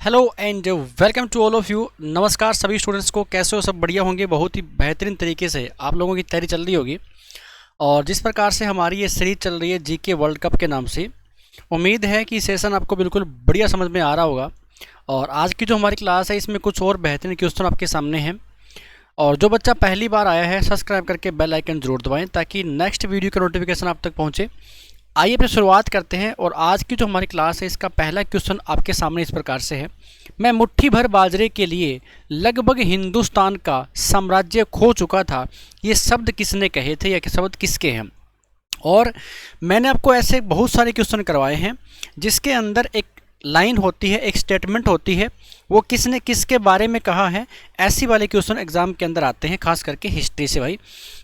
Hello and welcome to all of you. नमस्कार सभी students को, कैसे हो? सब बढ़िया होंगे। बहुत ही बेहतरीन तरीके से आप लोगों की तैयारी चल रही होगी और जिस प्रकार से हमारी ये सीरीज चल रही है जीके वर्ल्ड कप के नाम से, उम्मीद है कि सेशन आपको बिल्कुल बढ़िया समझ में आ रहा होगा। और आज की जो हमारी क्लास है इसमें कुछ और बेहतरीन क्वेश्चन आपके सामने हैं। और जो बच्चा पहली बार आया है सब्सक्राइब करके बेल आइकन जरूर दबाएं ताकि नेक्स्ट वीडियो का नोटिफिकेशन आप तक पहुँचे। आइए फिर शुरुआत करते हैं। और आज की जो हमारी क्लास है इसका पहला क्वेश्चन आपके सामने इस प्रकार से है। मैं मुट्ठी भर बाजरे के लिए लगभग हिंदुस्तान का साम्राज्य खो चुका था, ये शब्द किसने कहे थे या शब्द किसके हैं? और मैंने आपको ऐसे बहुत सारे क्वेश्चन करवाए हैं जिसके अंदर एक लाइन होती है, एक स्टेटमेंट होती है, वो किसने किसके बारे में कहा है, ऐसी वाले क्वेश्चन एग्जाम के अंदर आते हैं, खास करके हिस्ट्री से भाई।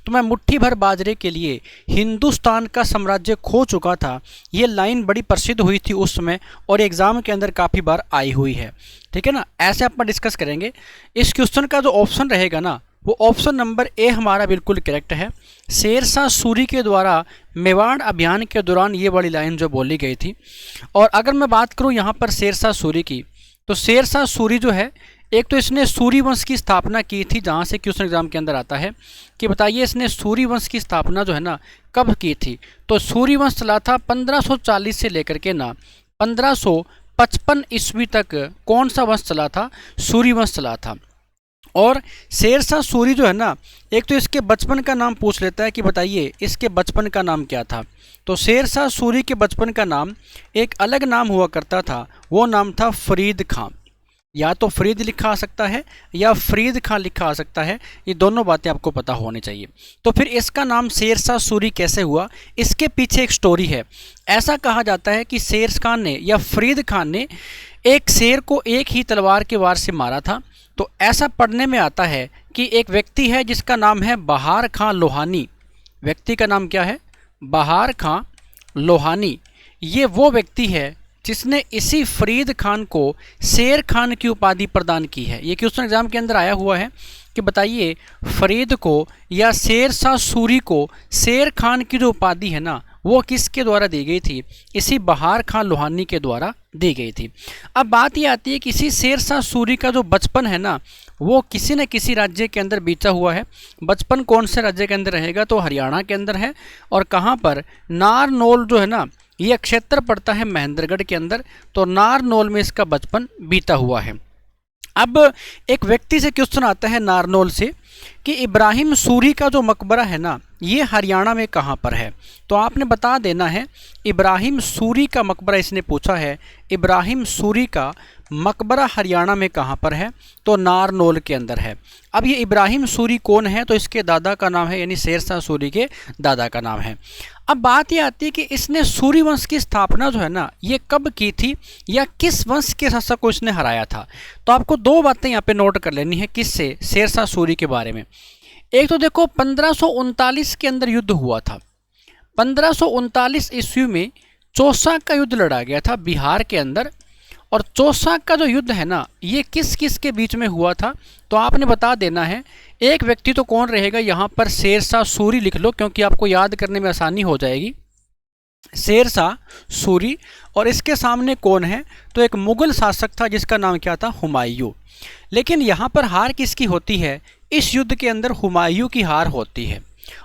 तो मैं मुट्ठी भर बाजरे के लिए हिंदुस्तान का साम्राज्य खो चुका था, ये लाइन बड़ी प्रसिद्ध हुई थी उस समय और एग्जाम के अंदर काफ़ी बार आई हुई है। ठीक है ना, ऐसे आप डिस्कस करेंगे। इस क्वेश्चन का जो ऑप्शन रहेगा ना, वो ऑप्शन नंबर ए हमारा बिल्कुल करेक्ट है। शेरशाह सूरी के द्वारा मेवाड़ अभियान के दौरान ये वाली लाइन जो बोली गई थी। और अगर मैं बात करूँ यहाँ पर शेरशाह सूरी की, तो शेरशाह सूरी जो है, एक तो इसने सूरी वंश की स्थापना की थी, जहाँ से क्वेश्चन एग्जाम के अंदर आता है कि बताइए इसने सूरी वंश की स्थापना जो है ना कब की थी। तो सूरी वंश चला था 1540 से लेकर के ना 1555 ईस्वी तक। कौन सा वंश चला था? सूरी वंश चला था। और शेरशाह सूरी जो है ना, एक तो इसके बचपन का नाम पूछ लेता है कि बताइए इसके बचपन का नाम क्या था। तो शेरशाह सूरी के बचपन का नाम एक अलग नाम हुआ करता था, वो नाम था फरीद खां। या तो फरीद लिखा आ सकता है या फरीद खां लिखा आ सकता है, ये दोनों बातें आपको पता होनी चाहिए। तो फिर इसका नाम शेरशाह सूरी कैसे हुआ, इसके पीछे एक स्टोरी है। ऐसा कहा जाता है कि शेर खान ने या फरीद खान ने एक शेर को एक ही तलवार के वार से मारा था। तो ऐसा पढ़ने में आता है कि एक व्यक्ति है जिसका नाम है बहार खां लोहानी। व्यक्ति का नाम क्या है? बहार खां लोहानी। ये वो व्यक्ति है जिसने इसी फरीद खान को शेर खान की उपाधि प्रदान की है। ये क्वेश्चन एग्जाम के अंदर आया हुआ है कि बताइए फरीद को या शेरशाह सूरी को शेर खान की जो उपाधि है ना, वो किसके द्वारा दी गई थी? इसी बहार खां लोहानी के द्वारा दी गई थी। अब बात ये आती है कि इसी शेरशाह सूरी का जो बचपन है ना, वो किसी न किसी राज्य के अंदर बीता हुआ है। बचपन कौन से राज्य के अंदर रहेगा? तो हरियाणा के अंदर है। और कहाँ पर? नारनौल जो है ना, ये क्षेत्र पड़ता है महेंद्रगढ़ के अंदर। तो नारनौल में इसका बचपन बीता हुआ है। अब एक व्यक्ति से क्वेश्चन आता है नारनौल से कि इब्राहिम सूरी का जो मकबरा है ना, ये हरियाणा में कहाँ पर है? तो आपने बता देना है इब्राहिम सूरी का मकबरा, इसने पूछा है इब्राहिम सूरी का मकबरा हरियाणा में कहाँ पर है? तो नारनौल के अंदर है। अब ये इब्राहिम सूरी कौन है? तो इसके दादा का नाम है, यानी शेरशाह सूरी के दादा का नाम है। अब बात ये आती है कि इसने सूरी वंश की स्थापना जो है ना, ये कब की थी या किस वंश के शासक को इसने हराया था? तो आपको दो बातें यहाँ पे नोट कर लेनी है किससे? शेरशाह सूरी के बारे में। एक तो देखो 1539 के अंदर युद्ध हुआ था। 1539 ईस्वी में चौसा का युद्ध लड़ा गया था बिहार के अंदर। और चौसा का जो युद्ध है ना, ये किस किस के बीच में हुआ था? तो आपने बता देना है। एक व्यक्ति तो कौन रहेगा यहाँ पर? शेरशाह सूरी लिख लो क्योंकि आपको याद करने में आसानी हो जाएगी। शेरशाह सूरी। और इसके सामने कौन है? तो एक मुगल शासक था जिसका नाम क्या था? हुमायूं। लेकिन यहाँ पर हार किसकी होती है? इस युद्ध के अंदर हुमायूं की हार होती है।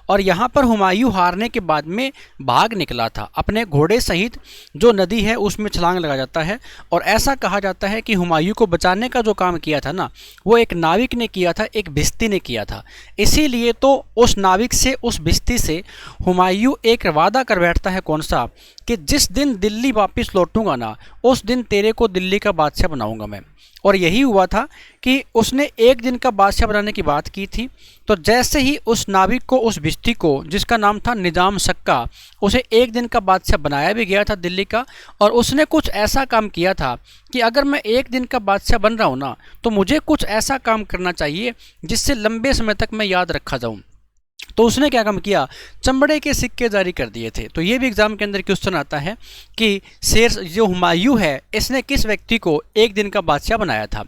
और यहाँ पर हुमायूं हारने के बाद में भाग निकला था अपने घोड़े सहित, जो नदी है उसमें छलांग लगा जाता है। और ऐसा कहा जाता है कि हुमायूं को बचाने का जो काम किया था ना, वो एक नाविक ने किया था, एक भिश्ती ने किया था। इसीलिए तो उस नाविक से, उस भिश्ती से हुमायूं एक वादा कर बैठता है, कौन सा? कि जिस दिन दिल्ली वापस लौटूंगा ना, उस दिन तेरे को दिल्ली का बादशाह बनाऊंगा मैं। और यही हुआ था कि उसने एक दिन का बादशाह बनाने की बात की थी। तो जैसे ही उस नाविक को, उस भिश्ती को, जिसका नाम था निजाम सक्का, उसे एक दिन का बादशाह बनाया भी गया था दिल्ली का। और उसने कुछ ऐसा काम किया था कि अगर मैं एक दिन का बादशाह बन रहा हूँ ना, तो मुझे कुछ ऐसा काम करना चाहिए जिससे लंबे समय तक मैं याद रखा जाऊँ। तो उसने क्या काम किया? चमड़े के सिक्के जारी कर दिए थे। तो ये भी एग्जाम के अंदर क्वेश्चन आता है कि शेर जो हुमायूं है, इसने किस व्यक्ति को एक दिन का बादशाह बनाया था।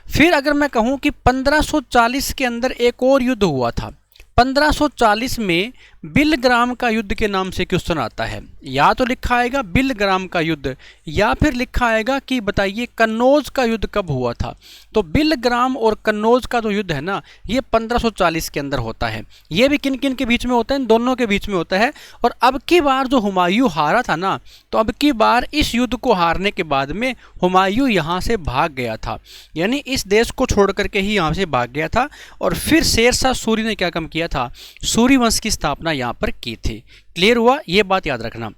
फिर अगर मैं कहूँ कि 1540 के अंदर एक और युद्ध हुआ था। 1540 में बिलग्राम का युद्ध के नाम से क्वेश्चन आता है। या तो लिखा आएगा बिलग्राम का युद्ध, या फिर लिखा आएगा कि बताइए कन्नौज का युद्ध कब हुआ था। तो बिलग्राम और कन्नौज का जो युद्ध है ना, ये 1540 के अंदर होता है। ये भी किन किन के बीच में होता है? इन दोनों के बीच में होता है। और अब की बार जो हुमायूं हारा था ना, तो अब की बार इस युद्ध को हारने के बाद में हुमायूं यहाँ से भाग गया था, यानी इस देश को छोड़ करके ही यहाँ से भाग गया था। और फिर शेरशाह सूरी ने क्या काम किया था? सूरी वंश की स्थापना यहाँ पर की थी। क्लियर हुआ? ये बात याद रखना।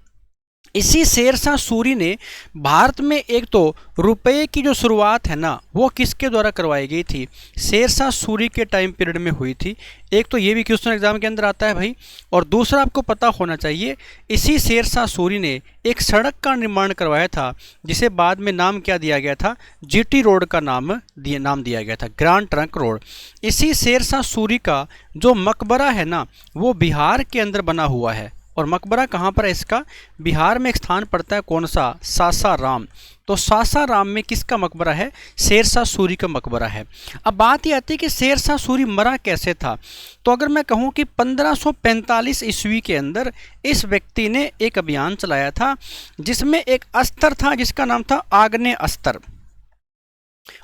इसी शेरशाह सूरी ने भारत में एक तो रुपये की जो शुरुआत है ना, वो किसके द्वारा करवाई गई थी? शेरशाह सूरी के टाइम पीरियड में हुई थी। एक तो ये भी क्वेश्चन एग्जाम के अंदर आता है भाई। और दूसरा आपको पता होना चाहिए, इसी शेरशाह सूरी ने एक सड़क का निर्माण करवाया था, जिसे बाद में नाम क्या दिया गया था? जीटी रोड का नाम दिया गया था, ग्रैंड ट्रंक रोड। इसी शेरशाह सूरी का जो मकबरा है ना, वो बिहार के अंदर बना हुआ है। और मकबरा कहाँ पर है इसका? बिहार में एक स्थान पड़ता है, कौन सा? सासाराम। तो सासाराम में किसका मकबरा है? शेरशाह सूरी का मकबरा है। अब बात ये आती है कि शेरशाह सूरी मरा कैसे था। तो अगर मैं कहूँ कि 1545 ईस्वी के अंदर इस व्यक्ति ने एक अभियान चलाया था, जिसमें एक अस्त्र था जिसका नाम था आग्नेय अस्त्र।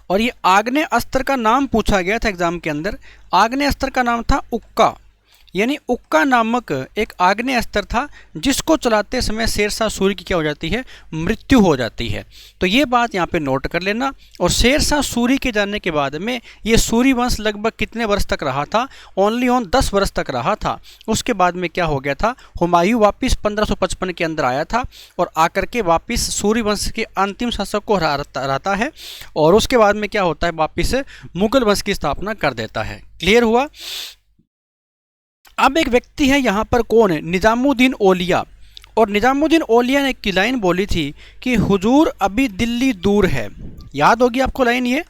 और ये आग्नेय अस्त्र का नाम पूछा गया था एग्जाम के अंदर। आग्नेय अस्त्र का नाम था उक्का, यानी उक्का नामक एक आग्नेय अस्त्र था, जिसको चलाते समय शेरशाह सूरी की क्या हो जाती है? मृत्यु हो जाती है। तो ये बात यहाँ पे नोट कर लेना। और शेरशाह सूरी के जाने के बाद में ये सूरी वंश लगभग कितने वर्ष तक रहा था? ओनली ऑन 10 वर्ष तक रहा था। उसके बाद में क्या हो गया था? हुमायूं वापिस 1555 के अंदर आया था और आकर के वापिस सूरी वंश के अंतिम शासक को हराता है। और उसके बाद में क्या होता है? वापिस मुगल वंश की स्थापना कर देता है। क्लियर हुआ? अब एक व्यक्ति है यहाँ पर, कौन है? निजामुद्दीन औलिया। और निजामुद्दीन औलिया ने एक लाइन बोली थी कि हुजूर अभी दिल्ली दूर है। याद होगी आपको लाइन ये,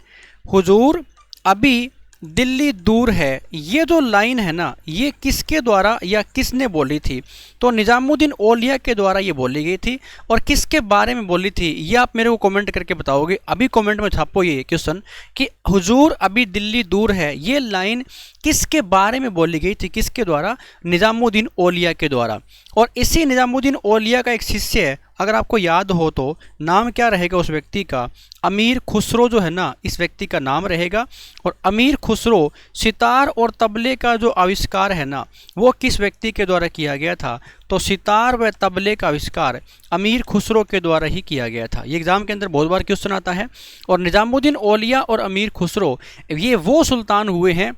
हुजूर अभी दिल्ली दूर है। ये जो लाइन है ना, ये किसके द्वारा या किसने बोली थी? तो निजामुद्दीन औलिया के द्वारा ये बोली गई थी। और किसके बारे में बोली थी, ये आप मेरे को कमेंट करके बताओगे। अभी कमेंट में छापो ये क्वेश्चन कि हुजूर अभी दिल्ली दूर है, ये लाइन किसके बारे में बोली गई थी? किसके द्वारा? निजामुद्दीन औलिया के द्वारा। और इसी निजामुद्दीन औलिया का एक शिष्य है, अगर आपको याद हो तो नाम क्या रहेगा उस व्यक्ति का? अमीर खुसरो जो है ना, इस व्यक्ति का नाम रहेगा। और अमीर खुसरो सितार और तबले का जो आविष्कार है ना, वो किस व्यक्ति के द्वारा किया गया था? तो सितार व तबले का आविष्कार अमीर खुसरो के द्वारा ही किया गया था। ये एग्जाम के अंदर बहुत बार क्वेश्चन आता है। और निजामुद्दीन औलिया और अमीर खुसरो ये वो सुल्तान हुए हैं,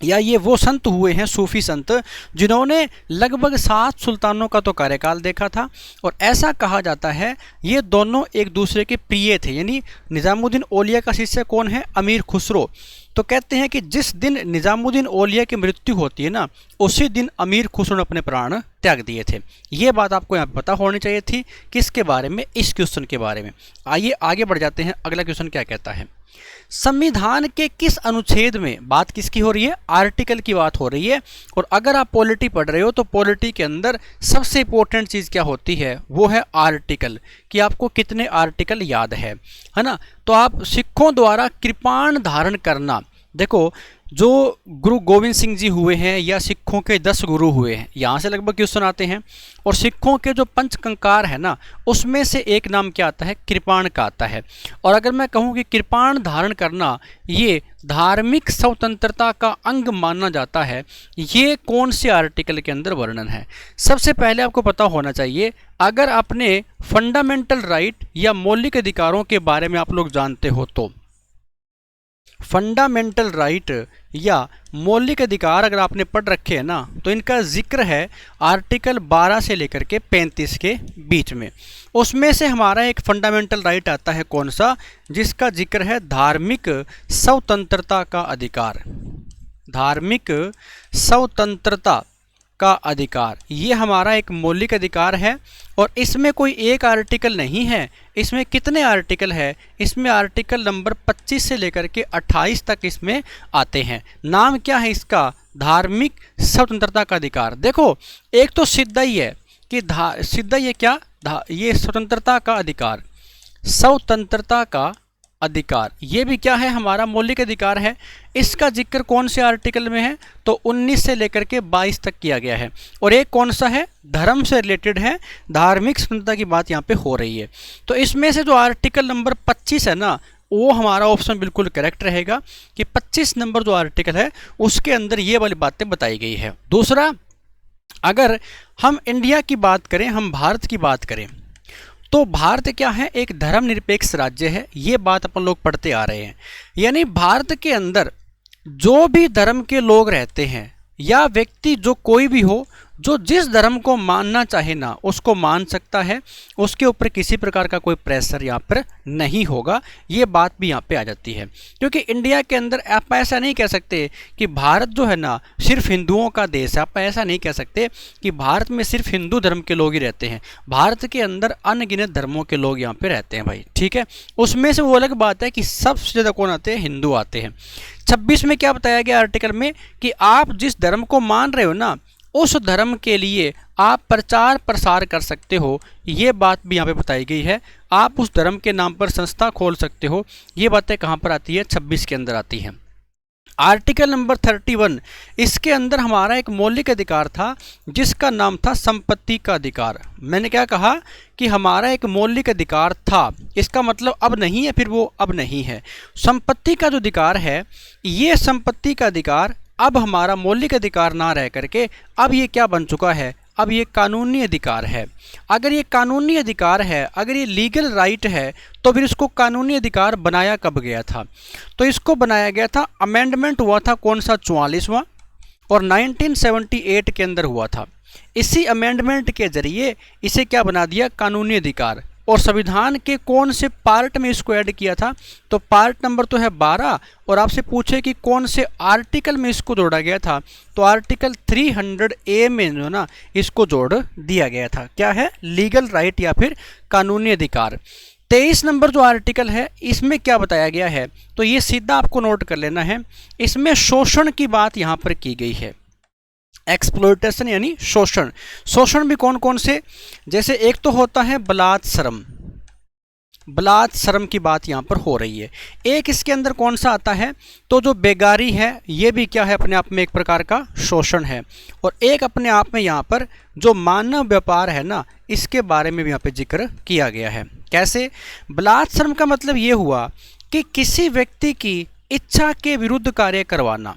या ये वो संत हुए हैं, सूफी संत, जिन्होंने लगभग 7 सुल्तानों का तो कार्यकाल देखा था। और ऐसा कहा जाता है ये दोनों एक दूसरे के प्रिय थे। यानी निजामुद्दीन औलिया का शिष्य कौन है? अमीर खुसरो। तो कहते हैं कि जिस दिन निजामुद्दीन औलिया की मृत्यु होती है ना, उसी दिन अमीर खुसरो ने अपने प्राण त्याग दिए थे। ये बात आपको यहाँ पता होनी चाहिए थी। किसके बारे में? इस क्वेश्चन के बारे में। आइए आगे बढ़ जाते हैं। अगला क्वेश्चन क्या कहता है? संविधान के किस अनुच्छेद में बात किसकी हो रही है? आर्टिकल की बात हो रही है। और अगर आप पॉलिटी पढ़ रहे हो तो पॉलिटी के अंदर सबसे इंपॉर्टेंट चीज़ क्या होती है? वो है आर्टिकल, कि आपको कितने आर्टिकल याद है ना। तो आप सिखों द्वारा कृपाण धारण करना, देखो जो गुरु गोविंद सिंह जी हुए हैं या सिखों के 10 गुरु हुए हैं, यहाँ से लगभग क्वेश्चन आते हैं। और सिखों के जो पंच कंकार है ना, उसमें से एक नाम क्या आता है? कृपाण का आता है। और अगर मैं कहूँ कि कृपाण धारण करना ये धार्मिक स्वतंत्रता का अंग माना जाता है, ये कौन से आर्टिकल के अंदर वर्णन है? सबसे पहले आपको पता होना चाहिए, अगर आपने फंडामेंटल राइट या मौलिक अधिकारों के बारे में आप लोग जानते हो तो फंडामेंटल राइट या मौलिक अधिकार अगर आपने पढ़ रखे हैं ना, तो इनका जिक्र है आर्टिकल 12 से लेकर के 35 के बीच में। उसमें से हमारा एक फंडामेंटल राइट आता है, कौन सा? जिसका जिक्र है धार्मिक स्वतंत्रता का अधिकार। धार्मिक स्वतंत्रता का अधिकार, ये हमारा एक मौलिक अधिकार है। और इसमें कोई एक आर्टिकल नहीं है, इसमें कितने आर्टिकल है? इसमें आर्टिकल नंबर 25 से लेकर के 28 तक इसमें आते हैं। नाम क्या है इसका? धार्मिक स्वतंत्रता का अधिकार। देखो एक तो सिद्ध ही है कि सिद्ध ये क्या? ये स्वतंत्रता का अधिकार, स्वतंत्रता का अधिकार, ये भी क्या है, हमारा मौलिक अधिकार है। इसका जिक्र कौन से आर्टिकल में है, तो 19 से लेकर के 22 तक किया गया है। और एक कौन सा है, धर्म से रिलेटेड है, धार्मिक स्वतंत्रता की बात यहाँ पे हो रही है। तो इसमें से जो आर्टिकल नंबर 25 है ना, वो हमारा ऑप्शन बिल्कुल करेक्ट रहेगा कि 25 नंबर जो आर्टिकल है उसके अंदर ये वाली बातें बताई गई है। दूसरा, अगर हम इंडिया की बात करें, हम भारत की बात करें, तो भारत क्या है, एक धर्मनिरपेक्ष राज्य है। ये बात अपन लोग पढ़ते आ रहे हैं। यानी भारत के अंदर जो भी धर्म के लोग रहते हैं या व्यक्ति जो कोई भी हो, जो जिस धर्म को मानना चाहे ना उसको मान सकता है, उसके ऊपर किसी प्रकार का कोई प्रेशर यहाँ पर नहीं होगा। ये बात भी यहाँ पे आ जाती है, क्योंकि इंडिया के अंदर आप ऐसा नहीं कह सकते कि भारत जो है ना सिर्फ हिंदुओं का देश है। आप ऐसा नहीं कह सकते कि भारत में सिर्फ हिंदू धर्म के लोग ही रहते हैं। भारत के अंदर अनगिनत धर्मों के लोग यहाँ पे रहते हैं भाई, ठीक है। उसमें से वो अलग बात है कि सबसे ज़्यादा कौन आते हैं, हिंदू आते हैं। 26 में क्या बताया गया आर्टिकल में कि आप जिस धर्म को मान रहे हो ना, उस धर्म के लिए आप प्रचार प्रसार कर सकते हो। ये बात भी यहाँ पे बताई गई है। आप उस धर्म के नाम पर संस्था खोल सकते हो। ये बातें कहाँ पर आती है, 26 के अंदर आती हैं। आर्टिकल नंबर 31, इसके अंदर हमारा एक मौलिक अधिकार था जिसका नाम था संपत्ति का अधिकार। मैंने क्या कहा कि हमारा एक मौलिक अधिकार था, इसका मतलब अब नहीं है, फिर वो अब नहीं है। संपत्ति का जो अधिकार है, ये संपत्ति का अधिकार अब हमारा मौलिक अधिकार ना रह करके अब ये क्या बन चुका है, अब ये कानूनी अधिकार है। अगर ये कानूनी अधिकार है, अगर ये लीगल राइट है, तो फिर इसको कानूनी अधिकार बनाया कब गया था, तो इसको बनाया गया था, अमेंडमेंट हुआ था कौन सा, 44वां, और 1978 के अंदर हुआ था। इसी अमेंडमेंट के जरिए इसे क्या बना दिया, कानूनी अधिकार। और संविधान के कौन से पार्ट में इसको ऐड किया था, तो पार्ट नंबर तो है 12, और आपसे पूछे कि कौन से आर्टिकल में इसको जोड़ा गया था, तो आर्टिकल 300A में जो ना इसको जोड़ दिया गया था। क्या है, लीगल राइट या फिर कानूनी अधिकार। 23 नंबर जो आर्टिकल है, इसमें क्या बताया गया है, तो ये सीधा आपको नोट कर लेना है। इसमें शोषण की बात यहाँ पर की गई है, एक्सप्लॉयटेशन यानी शोषण। शोषण भी कौन कौन से, जैसे एक तो होता है बलात्श्रम, बलात्श्रम की बात यहाँ पर हो रही है। एक इसके अंदर कौन सा आता है, तो जो बेगारी है, ये भी क्या है, अपने आप में एक प्रकार का शोषण है। और एक अपने आप में यहाँ पर जो मानव व्यापार है ना, इसके बारे में भी यहाँ पे जिक्र किया गया है। कैसे, बलात्श्रम का मतलब ये हुआ कि किसी व्यक्ति की इच्छा के विरुद्ध कार्य करवाना,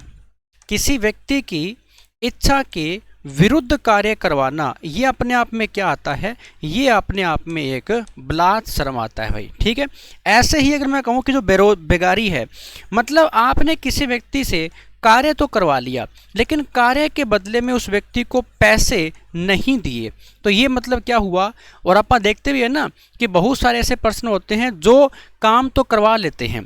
किसी व्यक्ति की इच्छा के विरुद्ध कार्य करवाना, ये अपने आप में क्या आता है, ये अपने आप में एक बलात्श्रम आता है भाई, ठीक है। ऐसे ही अगर मैं कहूँ कि जो बेगारी है, मतलब आपने किसी व्यक्ति से कार्य तो करवा लिया, लेकिन कार्य के बदले में उस व्यक्ति को पैसे नहीं दिए, तो ये मतलब क्या हुआ। और आप देखते भी है ना कि बहुत सारे ऐसे पर्सन होते हैं जो काम तो करवा लेते हैं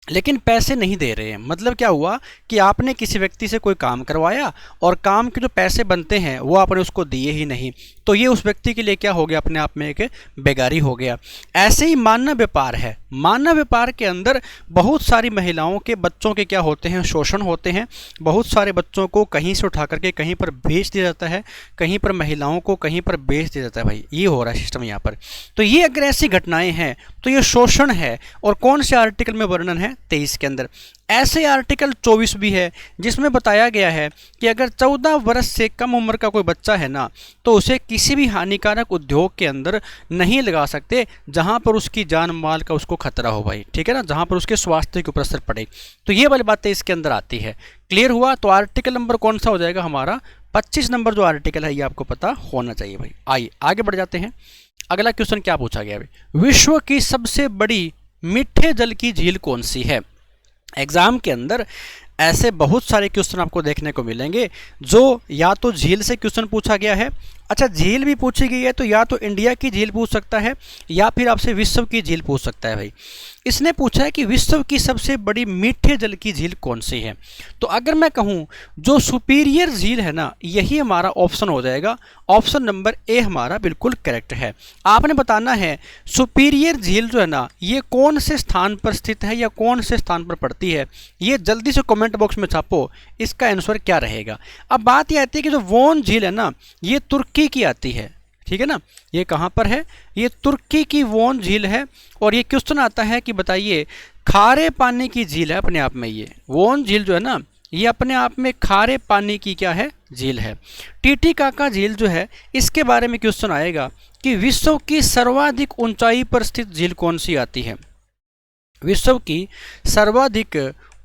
लेकिन पैसे नहीं दे रहे हैं। मतलब क्या हुआ कि आपने किसी व्यक्ति से कोई काम करवाया और काम के जो पैसे बनते हैं वो आपने उसको दिए ही नहीं, तो ये उस व्यक्ति के लिए क्या हो गया, अपने आप में एक बेगारी हो गया। ऐसे ही मानव व्यापार है। मानव व्यापार के अंदर बहुत सारी महिलाओं के, बच्चों के क्या होते हैं, शोषण होते हैं। बहुत सारे बच्चों को कहीं से उठा करके कहीं पर बेच दिया जाता है, कहीं पर महिलाओं को कहीं पर बेच दिया जाता है भाई, ये हो रहा है सिस्टम यहाँ पर। तो ये अगर ऐसी घटनाएं हैं तो ये शोषण है। और कौन से आर्टिकल में वर्णन है, 23 के अंदर। ऐसे आर्टिकल 24 भी है जिसमें बताया गया है कि अगर 14 वर्ष से कम उम्र का कोई बच्चा है ना, तो उसे किसी भी हानिकारक उद्योग के अंदर नहीं लगा सकते जहां पर उसकी जान माल का उसको खतरा हो भाई, ठीक है ना, जहां पर उसके स्वास्थ्य के ऊपर असर पड़े। तो ये वाली बातें इसके अंदर आती है। क्लियर हुआ। तो आर्टिकल नंबर कौन सा हो जाएगा हमारा, 25 नंबर जो आर्टिकल है, ये आपको पता होना चाहिए भाई। आइए आगे बढ़ जाते हैं। अगला क्वेश्चन क्या पूछा गया भाई, विश्व की सबसे बड़ी मीठे जल की झील कौन सी है। एग्जाम के अंदर ऐसे बहुत सारे क्वेश्चन आपको देखने को मिलेंगे जो या तो झील से क्वेश्चन पूछा गया है। अच्छा, झील भी पूछी गई है तो या तो इंडिया की झील पूछ सकता है या फिर आपसे विश्व की झील पूछ सकता है भाई। इसने पूछा है कि विश्व की सबसे बड़ी मीठे जल की झील कौन सी है। तो अगर मैं कहूँ जो सुपीरियर झील है ना, यही हमारा ऑप्शन हो जाएगा। ऑप्शन नंबर ए हमारा बिल्कुल करेक्ट है। आपने बताना है सुपीरियर झील जो है ना, ये कौन से स्थान पर स्थित है या कौन से स्थान पर पड़ती है, ये जल्दी से कमेंट बॉक्स में छापो, इसका आंसर क्या रहेगा। अब बात यह आती है कि जो वोन झील है ना, ये तुर्की की आती है, ठीक है ना। ये कहाँ पर है, ये तुर्की की वोन झील है। और ये क्वेश्चन आता है कि बताइए खारे पानी की झील है अपने आप में। ये वोन झील जो है ना, ये अपने आप में खारे पानी की क्या है, झील है। टीटीकाका झील जो है, इसके बारे में क्वेश्चन आएगा कि विश्व की सर्वाधिक ऊंचाई पर स्थित झील कौन सी आती है। विश्व की सर्वाधिक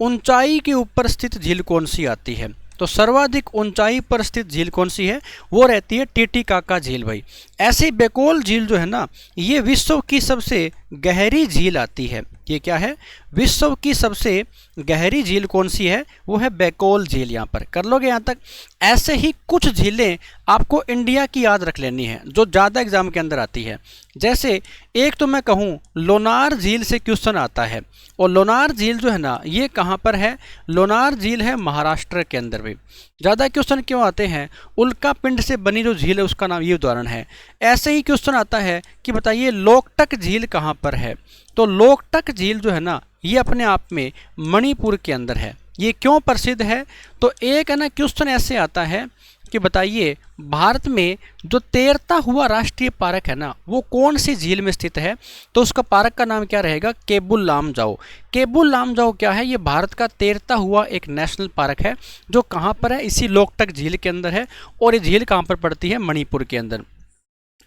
ऊंचाई के ऊपर स्थित झील कौन सी आती है। तो सर्वाधिक ऊंचाई पर स्थित झील कौन सी है, वो रहती है टीटीकाका झील भाई। ऐसे बेकोल झील जो है ना, ये विश्व की सबसे गहरी झील आती है। ये क्या है, विश्व की सबसे गहरी झील कौन सी है, वो है बेकोल झील। यहाँ पर कर लोगे यहाँ तक। ऐसे ही कुछ झीलें आपको इंडिया की याद रख लेनी है जो ज़्यादा एग्जाम के अंदर आती है। जैसे एक तो मैं कहूँ लोनार झील से क्वेश्चन आता है, और लोनार झील जो है ना, ये कहाँ पर है, लोनार झील है महाराष्ट्र के अंदर भी। ज़्यादा क्वेश्चन क्यों आते हैं, उल्का पिंड से बनी जो झील है उसका नाम, ये उदाहरण है। ऐसे ही क्वेश्चन आता है कि बताइए लोकटक झील कहाँ पर है। तो लोकटक झील जो है ना, ये अपने आप में मणिपुर के अंदर है। ये क्यों प्रसिद्ध है, तो एक है ना क्वेश्चन ऐसे आता है कि बताइए भारत में जो तैरता हुआ राष्ट्रीय पार्क है ना, वो कौन सी झील में स्थित है। तो उसका पार्क का नाम क्या रहेगा, केबुल लामजाओ। केबुल लामजाओ क्या है, ये भारत का तैरता हुआ एक नेशनल पार्क है जो कहाँ पर है, इसी लोकटक झील के अंदर है। और ये झील कहाँ पर पड़ती है, मणिपुर के अंदर।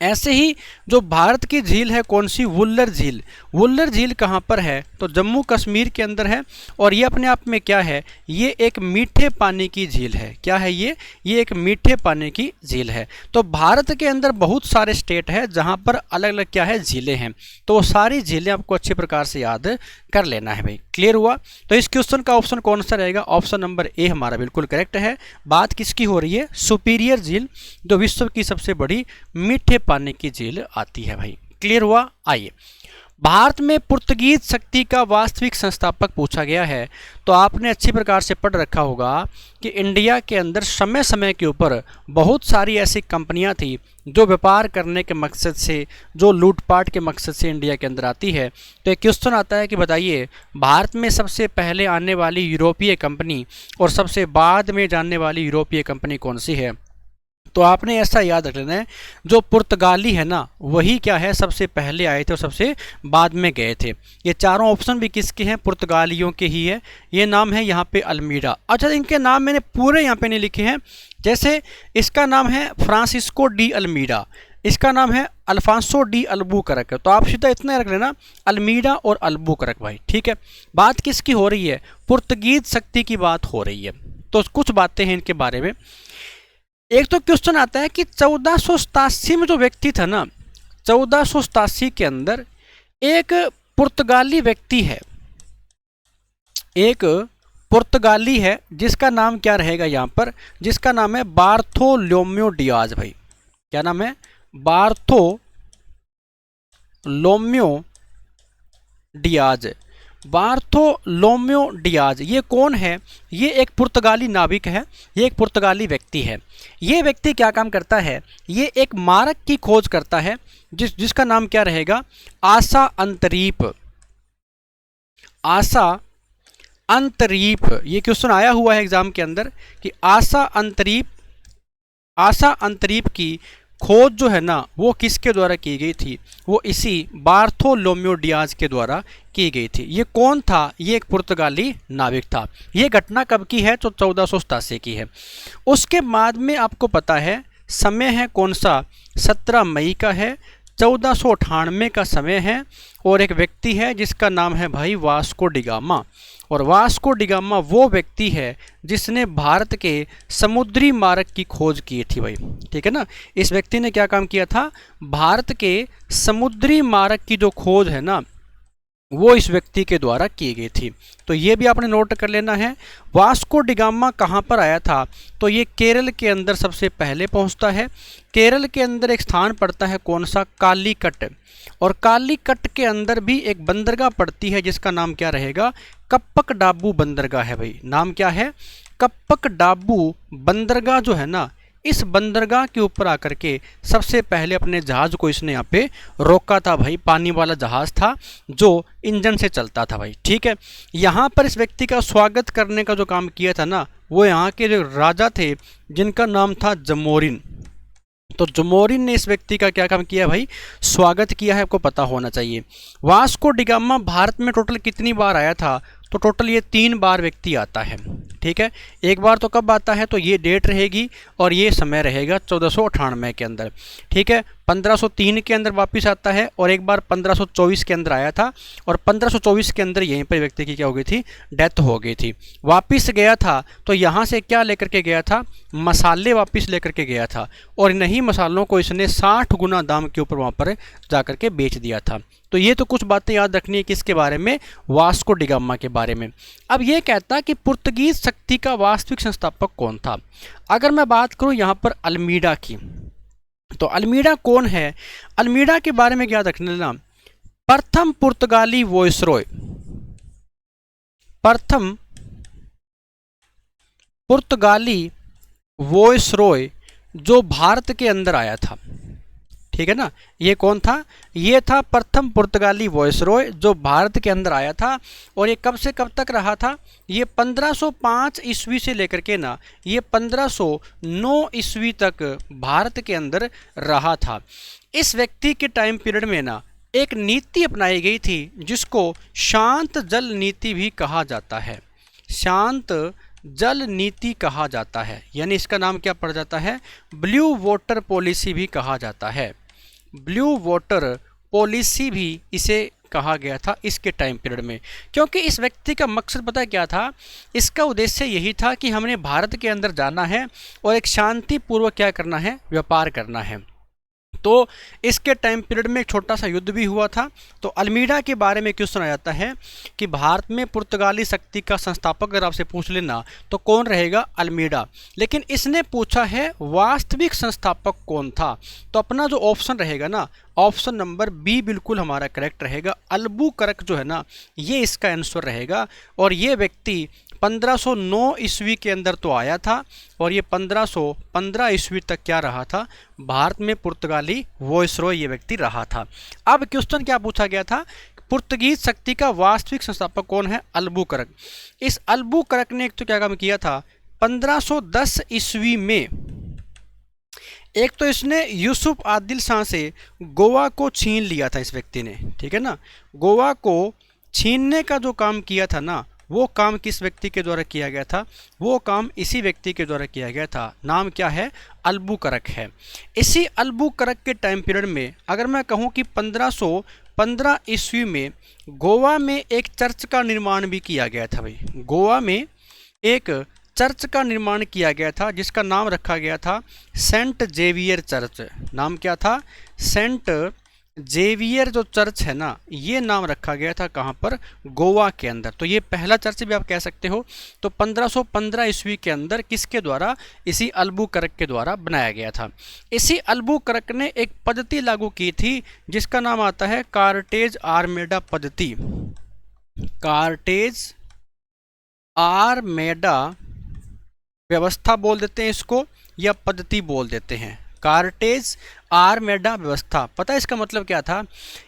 ऐसे ही जो भारत की झील है कौन सी, वुल्लर झील। वुल्लर झील कहाँ पर है, तो जम्मू कश्मीर के अंदर है। और ये अपने आप में क्या है, ये एक मीठे पानी की झील है। क्या है ये एक मीठे पानी की झील है। तो भारत के अंदर बहुत सारे स्टेट है जहाँ पर अलग अलग क्या है, झीलें हैं। तो वो सारी झीलें आपको अच्छे प्रकार से याद कर लेना है भाई। क्लियर हुआ। तो इस क्वेश्चन का ऑप्शन कौन सा रहेगा, ऑप्शन नंबर ए हमारा बिल्कुल करेक्ट है। बात किसकी हो रही है, सुपीरियर झील, जो विश्व की सबसे बड़ी मीठे पानी की झील आती है भाई। क्लियर हुआ। आइए, भारत में पुर्तगीज शक्ति का वास्तविक संस्थापक पूछा गया है। तो आपने अच्छी प्रकार से पढ़ रखा होगा कि इंडिया के अंदर समय समय के ऊपर बहुत सारी ऐसी कंपनियां थी जो व्यापार करने के मकसद से, जो लूटपाट के मकसद से इंडिया के अंदर आती है। तो एक क्वेश्चन आता है कि बताइए भारत में सबसे पहले आने वाली यूरोपीय कंपनी और सबसे बाद में जानने वाली यूरोपीय कंपनी कौन सी है। तो आपने ऐसा याद रख लेना है, जो पुर्तगाली है ना, वही क्या है, सबसे पहले आए थे और सबसे बाद में गए थे। ये चारों ऑप्शन भी किसके हैं, पुर्तगालियों के ही है। ये नाम है यहाँ पे अल्मीडा। अच्छा, इनके नाम मैंने पूरे यहाँ पे नहीं लिखे हैं। जैसे इसका नाम है फ्रांसिस्को डी अल्मीडा, इसका नाम है अल्फांसो डी अल्बुकरक। तो आप सीधा इतना रख लेना, अल्मीडा और अल्बुकरक भाई। ठीक है, बात किसकी हो रही है, पुर्तगीज शक्ति की बात हो रही है। तो कुछ बातें हैं इनके बारे में। एक तो क्वेश्चन आता है कि 1487 में जो व्यक्ति था ना, 1487 के अंदर एक पुर्तगाली व्यक्ति है, एक पुर्तगाली है जिसका नाम क्या रहेगा यहाँ पर, जिसका नाम है बार्थोलोम्यो डियाज भाई। क्या नाम है, बार्थोलोम्यो डियाज। बार्थोलोम्यो डियाज ये कौन है, ये एक पुर्तगाली नाविक है, ये एक पुर्तगाली व्यक्ति है। ये व्यक्ति क्या काम करता है, ये एक मारक की खोज करता है जिसका नाम क्या रहेगा, आशा अंतरीप। आशा अंतरीप, ये क्वेश्चन आया हुआ है एग्जाम के अंदर कि आशा अंतरीप की खोज जो है ना, वो किसके द्वारा की गई थी, वो इसी बार्थोलोम्यो डियाज के द्वारा की गई थी। ये कौन था, ये एक पुर्तगाली नाविक था। ये घटना कब की है, तो 1487 की है। उसके बाद में आपको पता है समय है कौन सा, 17 मई का है, 1498 का समय है। और एक व्यक्ति है जिसका नाम है भाई वास्को डिगामा। और वास्को डिगामा वो व्यक्ति है जिसने भारत के समुद्री मार्ग की खोज की थी भाई। ठीक है ना, इस व्यक्ति ने क्या काम किया था, भारत के समुद्री मार्ग की जो खोज है ना, वो इस व्यक्ति के द्वारा की गई थी। तो ये भी आपने नोट कर लेना है। वास्को डिगामा कहाँ पर आया था, तो ये केरल के अंदर सबसे पहले पहुँचता है। केरल के अंदर एक स्थान पड़ता है कौन सा, कालीकट। और कालीकट के अंदर भी एक बंदरगाह पड़ती है जिसका नाम क्या रहेगा, कप्पक डाबू बंदरगाह है भाई। नाम क्या है, कप्पक डाबू बंदरगाह जो है ना, इस बंदरगाह के ऊपर आकर के सबसे पहले अपने जहाज को इसने यहाँ पे रोका था भाई। पानी वाला जहाज था जो इंजन से चलता था भाई। ठीक है, यहाँ पर इस व्यक्ति का स्वागत करने का जो काम किया था ना, वो यहाँ के जो राजा थे जिनका नाम था जमोरिन। तो जमोरिन ने इस व्यक्ति का क्या काम किया भाई, स्वागत किया है, आपको पता होना चाहिए। वास्को डिगामा भारत में टोटल कितनी बार आया था, तो टोटल ये 3 बार व्यक्ति आता है। ठीक है, एक बार तो कब आता है, तो ये डेट रहेगी और ये समय रहेगा 1498 के अंदर। ठीक है, 1503 के अंदर वापस आता है और एक बार 1524 के अंदर आया था और 1524 के अंदर यहीं पर व्यक्ति की क्या हो गई थी, डेथ हो गई थी। वापस गया था तो यहाँ से क्या लेकर के गया था, मसाले वापस लेकर के गया था और इन्हीं मसालों को इसने 60 गुना दाम के ऊपर वहाँ पर जाकर के बेच दिया था। तो ये तो कुछ बातें याद रखनी है किसके बारे में, वास्को डिगामा के बारे में। अब ये कहता कि पुर्तगीज शक्ति का वास्तविक संस्थापक कौन था। अगर मैं बात करूं यहाँ पर अल्मीडा की, तो अल्मीडा कौन है, अल्मीडा के बारे में याद रखने लेना, प्रथम पुर्तगाली वॉइसरॉय, प्रथम पुर्तगाली वॉइसरॉय जो भारत के अंदर आया था। ठीक है ना, ये कौन था, ये था प्रथम पुर्तगाली वॉइसरॉय जो भारत के अंदर आया था। और ये कब से कब तक रहा था, ये 1505 ईस्वी से लेकर के ना ये 1509 ईस्वी तक भारत के अंदर रहा था। इस व्यक्ति के टाइम पीरियड में ना एक नीति अपनाई गई थी जिसको शांत जल नीति भी कहा जाता है, शांत जल नीति कहा जाता है, यानी इसका नाम क्या पड़ जाता है, ब्लू वाटर पॉलिसी भी कहा जाता है, ब्लू वाटर पॉलिसी भी इसे कहा गया था इसके टाइम पीरियड में। क्योंकि इस व्यक्ति का मकसद पता क्या था, इसका उद्देश्य यही था कि हमने भारत के अंदर जाना है और एक शांतिपूर्वक क्या करना है, व्यापार करना है। तो इसके टाइम पीरियड में एक छोटा सा युद्ध भी हुआ था। तो अल्मीडा के बारे में क्यों सुना जाता है कि भारत में पुर्तगाली शक्ति का संस्थापक अगर आपसे पूछ लेना तो कौन रहेगा, अल्मीडा। लेकिन इसने पूछा है वास्तविक संस्थापक कौन था, तो अपना जो ऑप्शन रहेगा ना, ऑप्शन नंबर बी बिल्कुल हमारा करेक्ट रहेगा। अल्बुकर्क जो है ना, ये इसका आंसर रहेगा। और ये व्यक्ति 1509 ईस्वी के अंदर तो आया था और ये 1515 ईस्वी तक क्या रहा था, भारत में पुर्तगाली वॉइसरॉय ये व्यक्ति रहा था। अब क्वेश्चन क्या पूछा गया था, पुर्तगीज शक्ति का वास्तविक संस्थापक कौन है, अल्बुकर्क। इस अल्बुकर्क ने एक तो क्या काम किया था, 1510 ईस्वी में एक तो इसने यूसुफ आदिल शाह से गोवा को छीन लिया था इस व्यक्ति ने। ठीक है ना, गोवा को छीनने का जो काम किया था ना, वो काम किस व्यक्ति के द्वारा किया गया था, वो काम इसी व्यक्ति के द्वारा किया गया था। नाम क्या है, अल्बुकर्क है। इसी अल्बुकर्क के टाइम पीरियड में अगर मैं कहूँ कि 1515 ईस्वी में गोवा में एक चर्च का निर्माण भी किया गया था भाई। गोवा में एक चर्च का निर्माण किया गया था जिसका नाम रखा गया था सेंट जेवियर चर्च। नाम क्या था, सेंट जेवियर जो चर्च है ना, ये नाम रखा गया था कहाँ पर, गोवा के अंदर। तो ये पहला चर्च भी आप कह सकते हो। तो 1515 ईस्वी के अंदर किसके द्वारा, इसी अल्बुकर्क के द्वारा बनाया गया था। इसी अल्बुकर्क ने एक पद्धति लागू की थी जिसका नाम आता है कार्टेज आर्मेडा पद्धति। कार्टेज आर्मेडा व्यवस्था बोल देते हैं इसको, या पद्धति बोल देते हैं, कार्टेज आर्मेडा व्यवस्था। पता है इसका मतलब क्या था,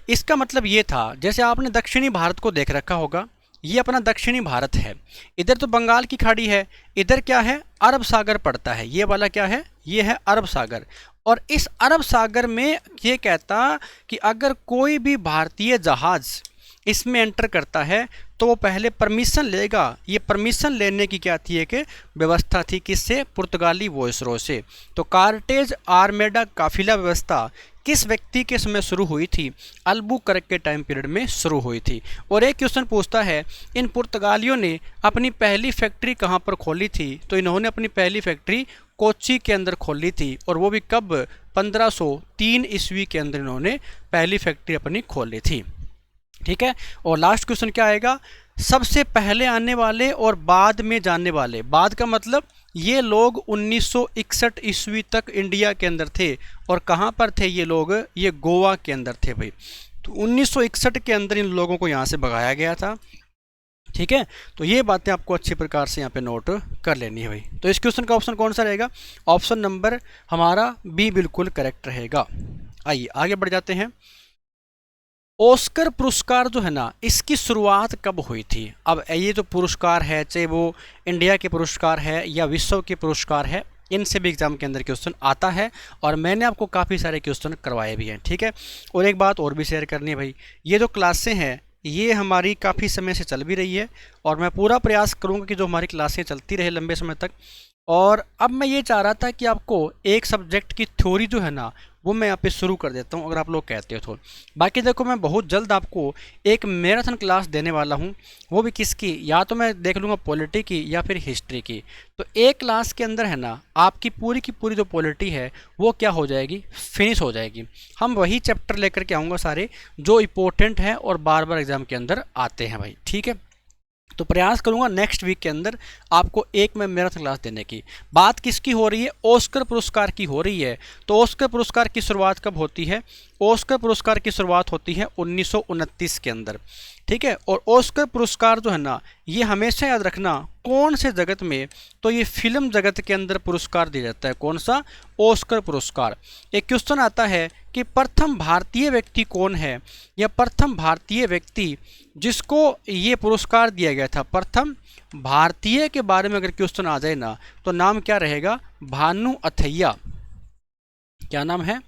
इसका मतलब ये था, जैसे आपने दक्षिणी भारत को देख रखा होगा, ये अपना दक्षिणी भारत है, इधर तो बंगाल की खाड़ी है, इधर क्या है, अरब सागर पड़ता है, ये वाला क्या है, ये है अरब सागर। और इस अरब सागर में ये कहता कि अगर कोई भी भारतीय जहाज़ इसमें एंटर करता है तो वो पहले परमिशन लेगा। ये परमिशन लेने की क्या थी, एक व्यवस्था थी, किससे, पुर्तगाली वॉइसरॉय से। तो कार्टेज आर्मेडा काफिला व्यवस्था किस व्यक्ति के समय शुरू हुई थी, अल्बुकर्क के टाइम पीरियड में शुरू हुई थी। और एक क्वेश्चन पूछता है, इन पुर्तगालियों ने अपनी पहली फैक्ट्री कहाँ पर खोली थी, तो इन्होंने अपनी पहली फैक्ट्री कोच्चि के अंदर खोली थी। और वो भी कब, 1503 ईस्वी के अंदर इन्होंने पहली फैक्ट्री अपनी खोली थी। ठीक है, और लास्ट क्वेश्चन क्या आएगा, सबसे पहले आने वाले और बाद में जाने वाले। बाद का मतलब ये लोग 1961 ईस्वी तक इंडिया के अंदर थे। और कहाँ पर थे ये लोग, ये गोवा के अंदर थे भाई। तो 1961 के अंदर इन लोगों को यहाँ से भगाया गया था। ठीक है, तो ये बातें आपको अच्छी प्रकार से यहाँ पे नोट कर लेनी है भाई। तो इस क्वेश्चन का ऑप्शन कौन सा रहेगा, ऑप्शन नंबर हमारा बी बिल्कुल करेक्ट रहेगा। आइए आगे बढ़ जाते हैं। ऑस्कर पुरस्कार जो है ना, इसकी शुरुआत कब हुई थी। अब ये जो पुरस्कार है, चाहे वो इंडिया के पुरस्कार है या विश्व के पुरस्कार है, इनसे भी एग्जाम के अंदर क्वेश्चन आता है और मैंने आपको काफ़ी सारे क्वेश्चन करवाए भी हैं। ठीक है, और एक बात और भी शेयर करनी है भाई, ये जो क्लासें हैं ये हमारी काफ़ी समय से चल भी रही है और मैं पूरा प्रयास करूँगा कि जो हमारी क्लासें चलती रहे लंबे समय तक। और अब मैं ये चाह रहा था कि आपको एक सब्जेक्ट की थ्योरी जो है ना वो मैं यहाँ पे शुरू कर देता हूँ, अगर आप लोग कहते हो तो। बाकी देखो, मैं बहुत जल्द आपको एक मैराथन क्लास देने वाला हूँ, वो भी किसकी, या तो मैं देख लूँगा पॉलिटी की या फिर हिस्ट्री की। तो एक क्लास के अंदर है ना आपकी पूरी की पूरी जो पॉलिटी है वो क्या हो जाएगी, फिनिश हो जाएगी। हम वही चैप्टर लेकर के आऊँगा सारे जो इम्पोर्टेंट हैं और बार बार एग्जाम के अंदर आते हैं भाई। ठीक है, तो प्रयास करूंगा नेक्स्ट वीक के अंदर आपको एक में मैराथन क्लास देने की। बात किसकी हो रही है, ऑस्कर पुरस्कार की हो रही है। तो ऑस्कर पुरस्कार की शुरुआत कब होती है, ऑस्कर पुरस्कार की शुरुआत होती है 1929 के अंदर। ठीक है, और ऑस्कर पुरस्कार जो है ना ये हमेशा याद रखना कौन से जगत में, तो ये फिल्म जगत के अंदर पुरस्कार दिया जाता है। कौन सा, ऑस्कर पुरस्कार। एक क्वेश्चन आता है कि प्रथम भारतीय व्यक्ति कौन है, या प्रथम भारतीय व्यक्ति जिसको ये पुरस्कार दिया गया था, प्रथम भारतीय के बारे में अगर क्वेश्चन आ जाए ना तो नाम क्या रहेगा, भानु अथैया। क्या नाम है,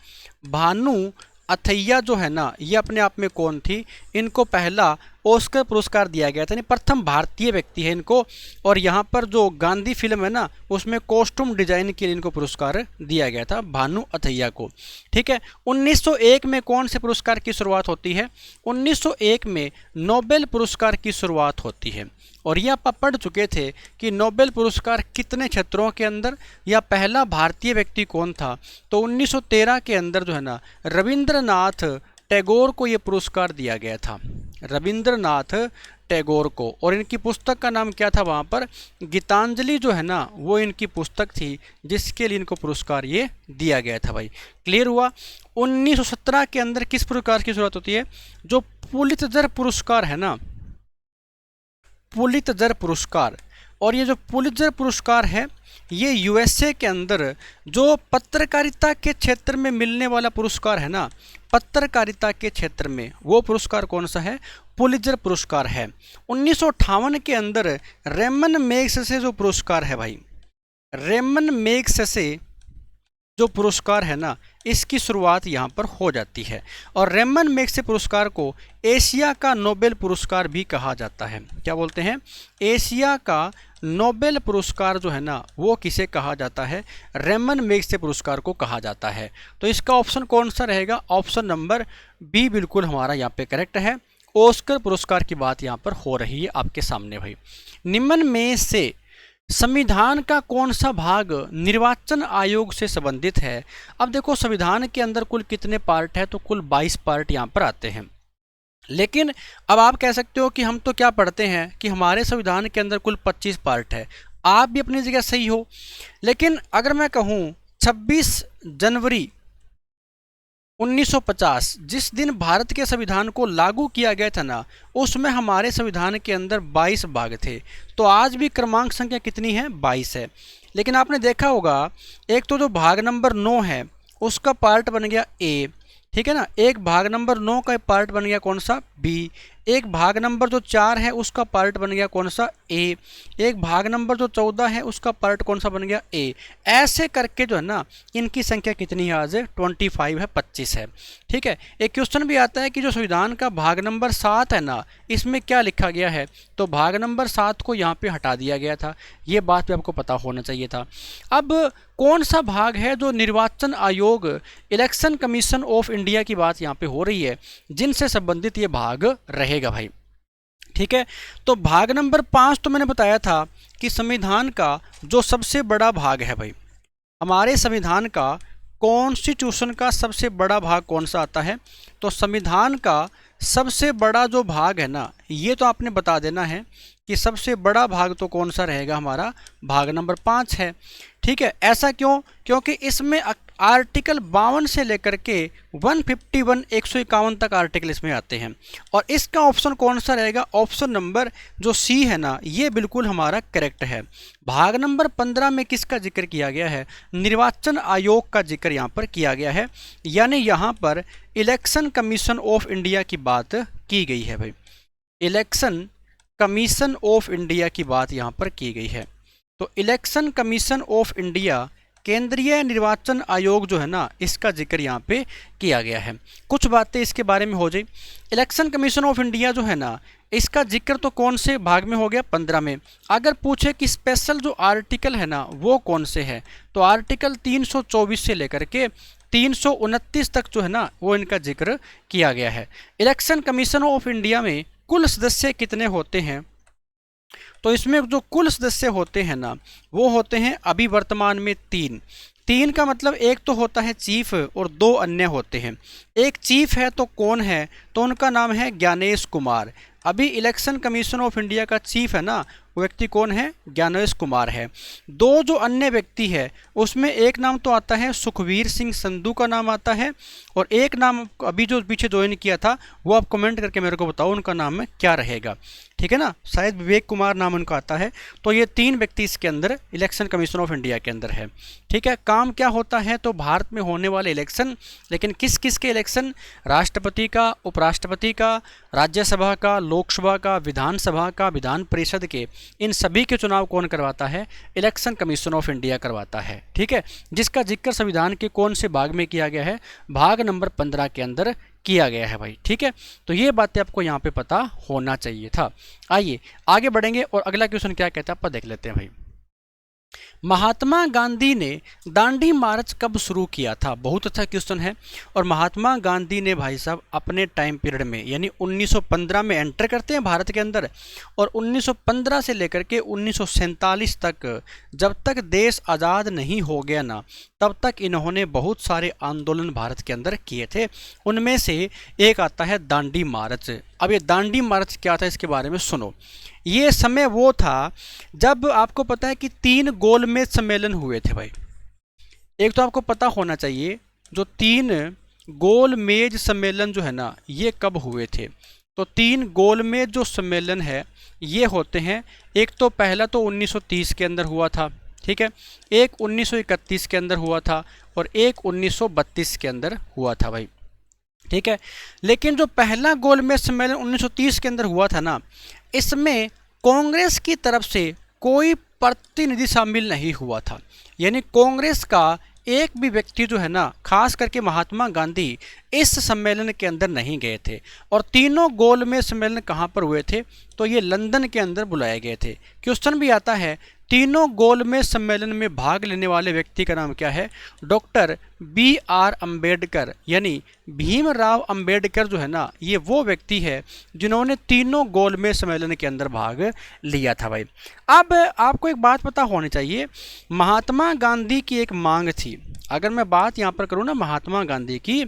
भानु अथैया जो है ना ये अपने आप में कौन थी, इनको पहला ऑस्कर पुरस्कार दिया गया था, यानी प्रथम भारतीय व्यक्ति है इनको। और यहाँ पर जो गांधी फिल्म है ना उसमें कॉस्ट्यूम डिजाइन के लिए इनको पुरस्कार दिया गया था, भानु अथैया को। ठीक है, 1901 में कौन से पुरस्कार की शुरुआत होती है, 1901 में नोबेल पुरस्कार की शुरुआत होती है। और ये आप पढ़ चुके थे कि नोबेल पुरस्कार कितने क्षेत्रों के अंदर, या पहला भारतीय व्यक्ति कौन था, तो 1913 के अंदर जो है ना रविंद्रनाथ टैगोर को ये पुरस्कार दिया गया था, रविंद्रनाथ टैगोर को। और इनकी पुस्तक का नाम क्या था वहाँ पर, गीतांजलि जो है ना वो इनकी पुस्तक थी जिसके लिए इनको पुरस्कार ये दिया गया था भाई। क्लियर हुआ। 1917 के अंदर किस पुरस्कार की शुरुआत होती है, जो पुलित्जर पुरस्कार है ना, पुलित्जर पुरस्कार। और ये जो पुलित्जर पुरस्कार है ये यूएसए के अंदर जो पत्रकारिता के क्षेत्र में मिलने वाला पुरस्कार है ना, पत्रकारिता के क्षेत्र में वो पुरस्कार कौन सा है, पुलित्जर पुरस्कार है। 1958 के अंदर रेमन मैग्सेसे जो पुरस्कार है भाई, रेमन मैग्सेसे जो पुरस्कार है ना इसकी शुरुआत यहाँ पर हो जाती है। और रेमन मैग्सेसे पुरस्कार को एशिया का नोबेल पुरस्कार भी कहा जाता है। क्या बोलते हैं, एशिया का नोबेल पुरस्कार जो है ना वो किसे कहा जाता है, रेमन मैग्सेसे पुरस्कार को कहा जाता है। तो इसका ऑप्शन कौन सा रहेगा, ऑप्शन नंबर बी बिल्कुल हमारा यहाँ पे करेक्ट है। ऑस्कर पुरस्कार की बात यहाँ पर हो रही है आपके सामने भाई। निम्न में से संविधान का कौन सा भाग निर्वाचन आयोग से संबंधित है। अब देखो संविधान के अंदर कुल कितने पार्ट है, तो कुल 22 पार्ट यहाँ पर आते हैं। लेकिन अब आप कह सकते हो कि हम तो क्या पढ़ते हैं कि हमारे संविधान के अंदर कुल 25 पार्ट है। आप भी अपनी जगह सही हो, लेकिन अगर मैं कहूँ 26 जनवरी 1950 जिस दिन भारत के संविधान को लागू किया गया था ना उसमें हमारे संविधान के अंदर 22 भाग थे। तो आज भी क्रमांक संख्या कितनी है, 22 है। लेकिन आपने देखा होगा एक तो जो भाग नंबर 9 है उसका पार्ट बन गया ए, ठीक है ना, एक भाग नंबर 9 का पार्ट बन गया कौन सा, बी। एक भाग नंबर जो 4 है उसका पार्ट बन गया कौन सा, ए। एक भाग नंबर जो 14 है उसका पार्ट कौन सा बन गया, ए। ऐसे करके जो है ना इनकी संख्या कितनी है आज, 25 है, 25 है। ठीक है, एक क्वेश्चन भी आता है कि जो संविधान का भाग नंबर 7 है ना इसमें क्या लिखा गया है, तो भाग नंबर 7 को यहाँ पे हटा दिया गया था। ये बात भी आपको पता होना चाहिए था। अब कौन सा भाग है जो निर्वाचन आयोग, इलेक्शन कमीशन ऑफ इंडिया की बात यहाँ पे हो रही है, जिनसे संबंधित ये भाग रहेगा भाई। ठीक है, तो भाग नंबर 5 तो मैंने बताया था कि संविधान का जो सबसे बड़ा भाग है भाई, हमारे संविधान का कॉन्स्टिट्यूशन का सबसे बड़ा भाग कौन सा आता है, तो संविधान का सबसे बड़ा जो भाग है ना ये तो आपने बता देना है कि सबसे बड़ा भाग तो कौन सा रहेगा, हमारा भाग नंबर 5 है। ठीक है, ऐसा क्यों, क्योंकि इसमें आर्टिकल 52 से लेकर के 151 151 तक आर्टिकल इसमें आते हैं। और इसका ऑप्शन कौन सा रहेगा, ऑप्शन नंबर जो सी है ना ये बिल्कुल हमारा करेक्ट है। भाग नंबर 15 में किसका जिक्र किया गया है, निर्वाचन आयोग का जिक्र यहाँ पर किया गया है, यानी यहाँ पर इलेक्शन कमीशन ऑफ इंडिया की बात की गई है भाई। इलेक्शन कमीशन ऑफ इंडिया की बात यहाँ पर की गई है। तो इलेक्शन कमीशन ऑफ इंडिया केंद्रीय निर्वाचन आयोग जो है ना, इसका जिक्र यहाँ पे किया गया है। कुछ बातें इसके बारे में हो जाए। इलेक्शन कमीशन ऑफ इंडिया जो है ना, इसका जिक्र तो कौन से भाग में हो गया, 15 में। अगर पूछे कि स्पेशल जो आर्टिकल है ना वो कौन से है, तो आर्टिकल 324 से लेकर के 329 तक जो है ना वो इनका जिक्र किया गया है। इलेक्शन कमीशन ऑफ इंडिया में कुल सदस्य कितने होते हैं, तो इसमें जो कुल सदस्य होते हैं ना वो होते हैं अभी वर्तमान में 3 का मतलब एक तो होता है चीफ और 2 अन्य होते हैं। एक चीफ है तो कौन है, तो उनका नाम है ज्ञानेश कुमार। अभी इलेक्शन कमीशन ऑफ इंडिया का चीफ है ना वो व्यक्ति कौन है, ज्ञानेश कुमार है। 2 जो अन्य व्यक्ति है उसमें एक नाम तो आता है सुखवीर सिंह संधू का नाम आता है, और एक नाम अभी जो पीछे ज्वाइन किया था वो आप कमेंट करके मेरे को बताओ उनका नाम क्या रहेगा, ठीक है ना, शायद विवेक कुमार नाम उनका आता है। तो ये 3 व्यक्ति इसके अंदर इलेक्शन कमीशन ऑफ इंडिया के अंदर है, ठीक है। काम क्या होता है, तो भारत में होने वाले इलेक्शन, लेकिन किस किस के इलेक्शन, राष्ट्रपति का, उपराष्ट्रपति का, राज्यसभा का, लोकसभा का, विधानसभा का, विधान परिषद के, इन सभी के चुनाव कौन करवाता है, इलेक्शन कमीशन ऑफ इंडिया करवाता है, ठीक है। जिसका जिक्र संविधान के कौन से भाग में किया गया है, भाग नंबर 15 के अंदर किया गया है भाई, ठीक है। तो ये बातें आपको यहाँ पे पता होना चाहिए था। आइए आगे बढ़ेंगे और अगला क्वेश्चन क्या कहता है आप देख लेते हैं भाई। महात्मा गांधी ने दांडी मार्च कब शुरू किया था, बहुत अच्छा क्वेश्चन है। और महात्मा गांधी ने भाई साहब अपने टाइम पीरियड में यानी 1915 में एंटर करते हैं भारत के अंदर, और 1915 से लेकर के 1947 तक, जब तक देश आज़ाद नहीं हो गया ना, तब तक इन्होंने बहुत सारे आंदोलन भारत के अंदर किए थे। उनमें से एक आता है दांडी मार्च। अब ये दांडी मार्च क्या था इसके बारे में सुनो। ये समय वो था जब आपको पता है कि 3 गोलमेज सम्मेलन हुए थे भाई। एक तो आपको पता होना चाहिए जो 3 गोलमेज सम्मेलन जो है ना ये कब हुए थे। तो 3 गोलमेज जो सम्मेलन है ये होते हैं, एक तो पहला तो 1930 के अंदर हुआ था, ठीक है, एक 1931 के अंदर हुआ था, और एक 1932 के अंदर हुआ था भाई, ठीक है। लेकिन जो पहला गोलमेज सम्मेलन 1930 के अंदर हुआ था ना, इसमें कांग्रेस की तरफ से कोई प्रतिनिधि शामिल नहीं हुआ था, यानी कांग्रेस का एक भी व्यक्ति जो है ना, खास करके महात्मा गांधी इस सम्मेलन के अंदर नहीं गए थे। और तीनों गोलमेज सम्मेलन कहाँ पर हुए थे, तो ये लंदन के अंदर बुलाए गए थे। क्वेश्चन भी आता है तीनों गोलमेज सम्मेलन में भाग लेने वाले व्यक्ति का नाम क्या है, डॉक्टर BR अम्बेडकर, यानी भीमराव अंबेडकर जो है ना ये वो व्यक्ति है जिन्होंने तीनों गोलमेज सम्मेलन के अंदर भाग लिया था भाई। अब आपको एक बात पता होनी चाहिए, महात्मा गांधी की एक मांग थी। अगर मैं बात यहाँ पर करूँ ना महात्मा गांधी की,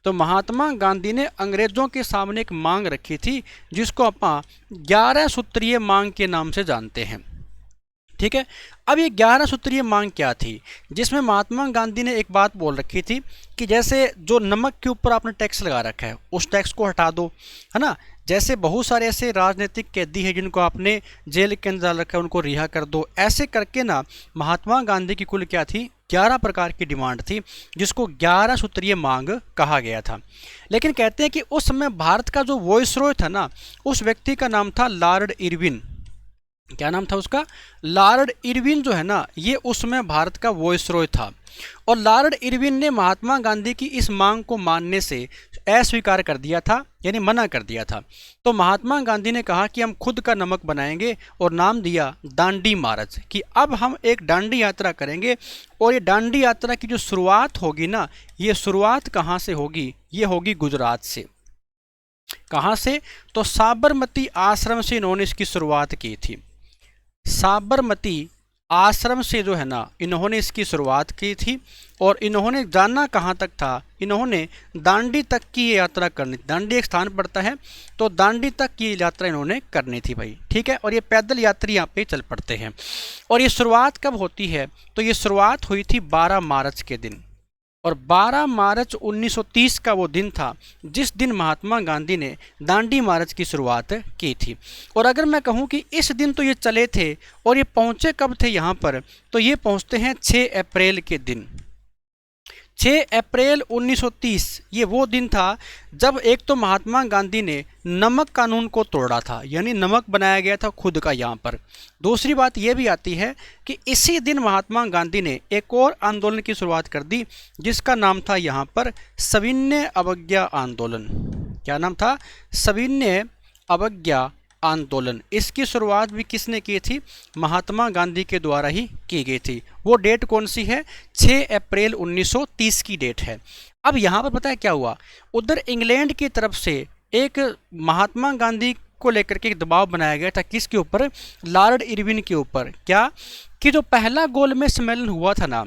तो महात्मा गांधी ने अंग्रेज़ों के सामने एक मांग रखी थी जिसको अपन 11 सूत्रीय मांग के नाम से जानते हैं, ठीक है। अब ये 11 सूत्रीय मांग क्या थी, जिसमें महात्मा गांधी ने एक बात बोल रखी थी कि जैसे जो नमक के ऊपर आपने टैक्स लगा रखा है उस टैक्स को हटा दो, है ना। जैसे बहुत सारे ऐसे राजनीतिक कैदी हैं जिनको आपने जेल के अंदर डाल रखा है उनको रिहा कर दो। ऐसे करके ना महात्मा गांधी की कुल क्या थी, 11 प्रकार की डिमांड थी, जिसको 11 सूत्रीय मांग कहा गया था। लेकिन कहते हैं कि उस समय भारत का जो वॉइसरॉय था ना, उस व्यक्ति का नाम था लॉर्ड इरविन। क्या नाम था उसका, लॉर्ड इरविन जो है ना ये उसमें भारत का वॉइसरॉय था। और लॉर्ड इरविन ने महात्मा गांधी की इस मांग को मानने से अस्वीकार कर दिया था, यानी मना कर दिया था। तो महात्मा गांधी ने कहा कि हम खुद का नमक बनाएंगे और नाम दिया दांडी मार्च, कि अब हम एक दांडी यात्रा करेंगे। और ये दांडी यात्रा की जो शुरुआत होगी ना, ये शुरुआत कहाँ से होगी, ये होगी गुजरात से। कहाँ से, तो साबरमती आश्रम से इन्होंने इसकी शुरुआत की थी। साबरमती आश्रम से जो है ना इन्होंने इसकी शुरुआत की थी। और इन्होंने जाना कहाँ तक था, इन्होंने दांडी तक की ये यात्रा करनी थी। दांडी एक स्थान पड़ता है, तो दांडी तक की यात्रा इन्होंने करनी थी भाई, ठीक है। और ये पैदल यात्री यहाँ पे चल पड़ते हैं। और ये शुरुआत कब होती है, तो ये शुरुआत हुई थी 12 मार्च के दिन। और 12 मार्च 1930 का वो दिन था जिस दिन महात्मा गांधी ने दांडी मार्च की शुरुआत की थी। और अगर मैं कहूँ कि इस दिन तो ये चले थे, और ये पहुँचे कब थे यहाँ पर, तो ये पहुँचते हैं 6 अप्रैल के दिन। 6 अप्रैल 1930 ये वो दिन था जब एक तो महात्मा गांधी ने नमक कानून को तोड़ा था, यानी नमक बनाया गया था खुद का यहाँ पर। दूसरी बात ये भी आती है कि इसी दिन महात्मा गांधी ने एक और आंदोलन की शुरुआत कर दी जिसका नाम था यहाँ पर सविनय अवज्ञा आंदोलन। क्या नाम था? सविनय अवज्ञा आंदोलन। इसकी शुरुआत भी किसने की थी? महात्मा गांधी के द्वारा ही की गई थी। वो डेट कौन सी है? 6 अप्रैल 1930 की डेट है। अब यहाँ पर पता है क्या हुआ? उधर इंग्लैंड की तरफ से एक महात्मा गांधी को लेकर के एक दबाव बनाया गया था। किसके ऊपर? लॉर्ड इरविन के ऊपर। क्या कि जो पहला गोलमेज सम्मेलन हुआ था ना,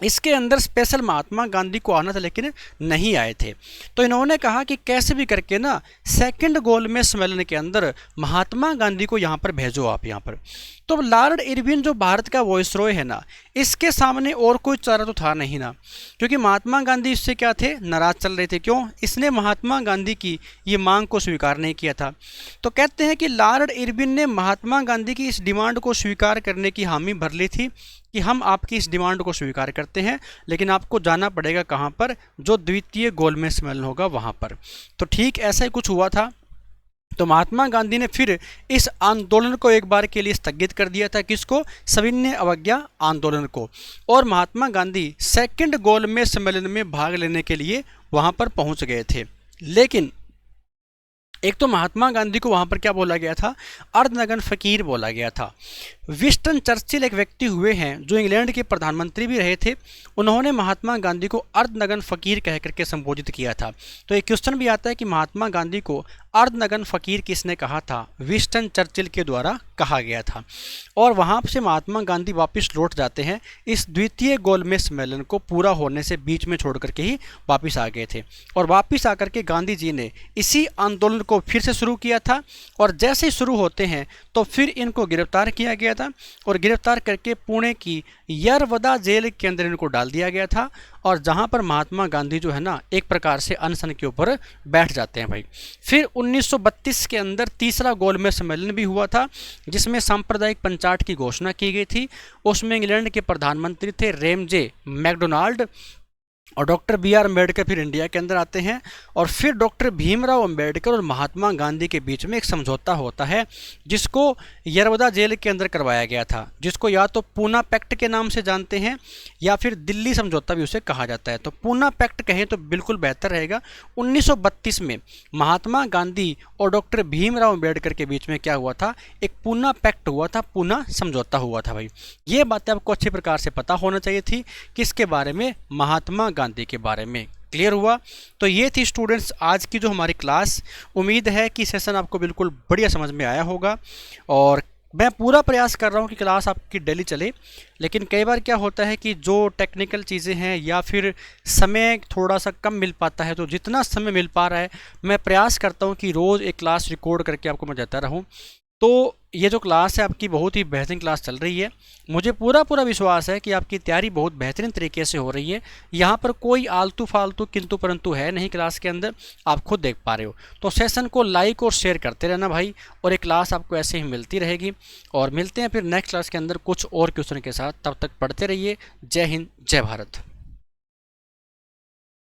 इसके अंदर स्पेशल महात्मा गांधी को आना था लेकिन नहीं आए थे। तो इन्होंने कहा कि कैसे भी करके ना सेकंड गोलमेज सम्मेलन के अंदर महात्मा गांधी को यहाँ पर भेजो आप यहाँ पर। तो लॉर्ड इरविन जो भारत का वॉइसरॉय है ना, इसके सामने और कोई चारा तो था नहीं ना, क्योंकि महात्मा गांधी इससे क्या थे? नाराज चल रहे थे। क्यों? इसने महात्मा गांधी की ये मांग को स्वीकार नहीं किया था। तो कहते हैं कि लॉर्ड इरविन ने महात्मा गांधी की इस डिमांड को स्वीकार करने की हामी भर ली थी कि हम आपकी इस डिमांड को स्वीकार करते हैं, लेकिन आपको जाना पड़ेगा कहाँ पर? जो द्वितीय गोलमेज सम्मेलन होगा वहाँ पर। तो ठीक ऐसा ही कुछ हुआ था। तो महात्मा गांधी ने फिर इस आंदोलन को एक बार के लिए स्थगित कर दिया था। किसको? सविनय अवज्ञा आंदोलन को। और महात्मा गांधी सेकंड गोलमेज सम्मेलन में भाग लेने के लिए वहाँ पर पहुँच गए थे। लेकिन एक तो महात्मा गांधी को वहाँ पर क्या बोला गया था? अर्धनग्न फकीर बोला गया था। विंस्टन चर्चिल एक व्यक्ति हुए हैं जो इंग्लैंड के प्रधानमंत्री भी रहे थे। उन्होंने महात्मा गांधी को अर्धनग्न फकीर कह करके संबोधित किया था। तो एक क्वेश्चन भी आता है कि महात्मा गांधी को अर्धनग्न फकीर किसने कहा था? विंस्टन चर्चिल के द्वारा कहा गया था। और वहाँ से महात्मा गांधी वापस लौट जाते हैं। इस द्वितीय गोलमेज सम्मेलन को पूरा होने से बीच में छोड़ करके ही वापस आ गए थे। और वापस आकर के गांधी जी ने इसी आंदोलन को फिर से शुरू किया था। और जैसे ही शुरू होते हैं तो फिर इनको गिरफ्तार किया गया था और गिरफ्तार करके पुणे की यरवदा जेल के अंदर इनको डाल दिया गया था। और जहां पर महात्मा गांधी जो है ना एक प्रकार से अनशन के ऊपर बैठ जाते हैं भाई। फिर 1932 के अंदर तीसरा गोलमेज सम्मेलन भी हुआ था जिसमें सांप्रदायिक पंचायत की घोषणा की गई थी। उसमें इंग्लैंड के प्रधानमंत्री थे रेमजे मैकडोनाल्ड और डॉक्टर बी.आर. अम्बेडकर फिर इंडिया के अंदर आते हैं। और फिर डॉक्टर भीमराव अम्बेडकर और महात्मा गांधी के बीच में एक समझौता होता है जिसको यरवदा जेल के अंदर करवाया गया था, जिसको या तो पूना पैक्ट के नाम से जानते हैं या फिर दिल्ली समझौता भी उसे कहा जाता है। तो पूना पैक्ट कहें तो बिल्कुल बेहतर रहेगा। 1932 में महात्मा गांधी और डॉक्टर भीमराव अम्बेडकर के बीच में क्या हुआ था? एक पूना पैक्ट हुआ था, पूना समझौता हुआ था भाई। ये बातें आपको अच्छी प्रकार से पता होना चाहिए थी। किसके बारे में? महात्मा गांधी के बारे में। क्लियर हुआ? तो ये थी स्टूडेंट्स आज की जो हमारी क्लास। उम्मीद है कि सेशन आपको बिल्कुल बढ़िया समझ में आया होगा। और मैं पूरा प्रयास कर रहा हूँ कि क्लास आपकी डेली चले, लेकिन कई बार क्या होता है कि जो टेक्निकल चीज़ें हैं या फिर समय थोड़ा सा कम मिल पाता है। तो जितना समय मिल पा रहा है मैं प्रयास करता हूँ कि रोज़ एक क्लास रिकॉर्ड करके आपको मैं देता रहूँ। तो ये जो क्लास है आपकी बहुत ही बेहतरीन क्लास चल रही है। मुझे पूरा विश्वास है कि आपकी तैयारी बहुत बेहतरीन तरीके से हो रही है। यहाँ पर कोई आलतू फालतू किंतु परंतु है नहीं क्लास के अंदर, आप खुद देख पा रहे हो। तो सेशन को लाइक और शेयर करते रहना भाई, और एक क्लास आपको ऐसे ही मिलती रहेगी। और मिलते हैं फिर नेक्स्ट क्लास के अंदर कुछ और क्वेश्चन के साथ। तब तक पढ़ते रहिए। जय हिंद, जय भारत।